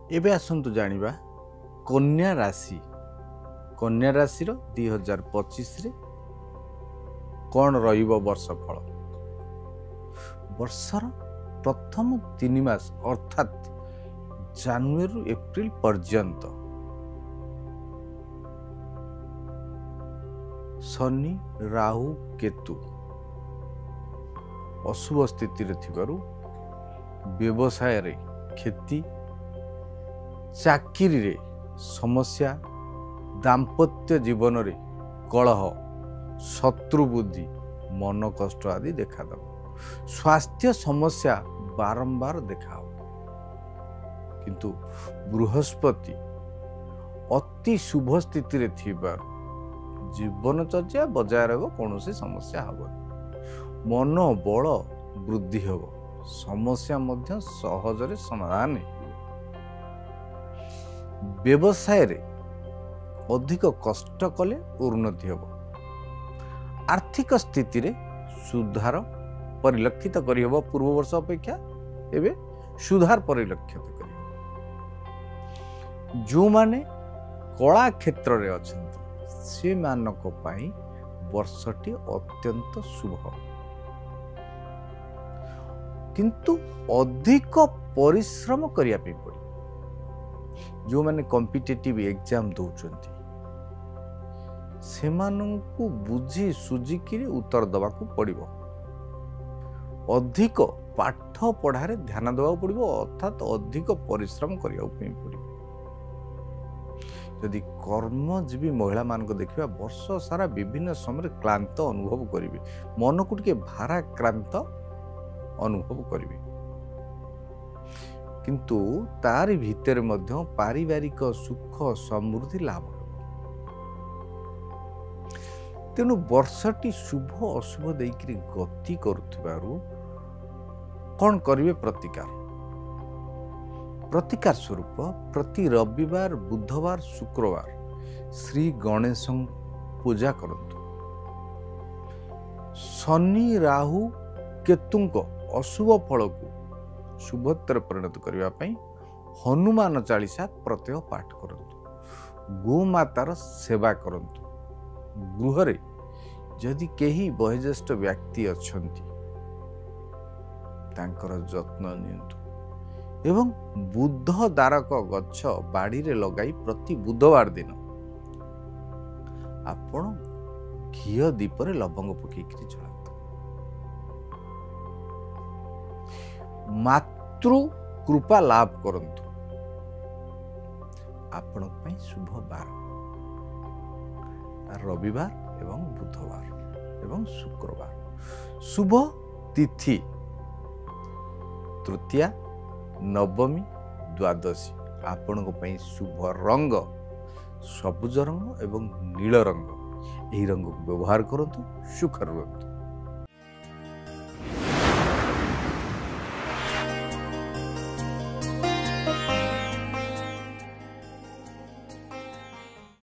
एबे आसंतु जानिबा कन्या राशि 2025 रे कौन रहिबो वर्षफल। वर्षर प्रथम 3 मास अर्थात जनवरी एप्रिल पर्यंत शनि राहु केतु अशुभ स्थिति रे थिबारु व्यवसाय रे क्षति, चाकरी रे समस्या, दाम्पत्य जीवन रे कलह, शत्रु बुद्धि, मन कष्ट आदि देखा दब। स्वास्थ्य समस्या बारंबार देखा हो, किंतु बृहस्पति अति शुभ स्थिति रे थिबारु जीवनचर्या बजाय रह कौन समस्या हब, मन बल वृद्धि हब, समस्या मध्य सहजरे समाधान। व्यवसाय रे अधिक कष्ट कले उन्नति हब, आर्थिक स्थिति रे सुधार परिलक्षित करी हब। पूर्व वर्ष अपेक्षा एबे सुधार परिलक्षित करी। जो माने कला क्षेत्र रे अछंती से मानक पाई वर्षटी अत्यंत शुभ, किंतु अधिक परिश्रम करिया पे पड़ी। जो माने कॉम्पिटिटिव एग्जाम दौचंती से माननकु बुझी सुझी कि उत्तर दबा को पड़िबो। अधिक पाठ पढ़ारे ध्यान देवा पड़िबो, अर्थात अधिक परिश्रम करिया पड़िबो। यदि कर्मजीवी महिला मान देखा वर्ष सारा विभिन्न समय क्लांत अनुभव करेंगे, मन को टे भाराक्रांत अनुभव करेंगे, किंतु तारि भितर मध्य पारिवारिक सुख समृद्धि लाभ। तेणु वर्षटी शुभ अशुभ देकर गति करुथिबारु कौन करिवे प्रतिकार। प्रतिकार स्वरूप प्रति रविवार, बुधवार, शुक्रवार श्री गणेश पूजा करंतु। शनि राहु केतुंक अशुभ फल को शुभत्तर परिणत करने पई हनुमान चालीसा प्रत्यय पाठ करंतु। गोमातार सेवा करंतु। गृह जदि केही वयोज्येष्ठ व्यक्ति अछंती तांकर जत्न नियंतु एवं बुध दारक गच्छ बाड़ी रे लगाई प्रति बुधवार दिन आपण घी दीपर लवंग पकईकरी चलातु। मातृ कृपा लाभ करंतु। आपण पई शुभ बार रविवार एवं बुधवार एवं शुक्रवार। शुभ तिथि तृतीया, नवमी, द्वादशी। आपण शुभ रंग सबुज रंग एवं नील रंग। यही रंग को व्यवहार करंतु, सुख रुहंतु।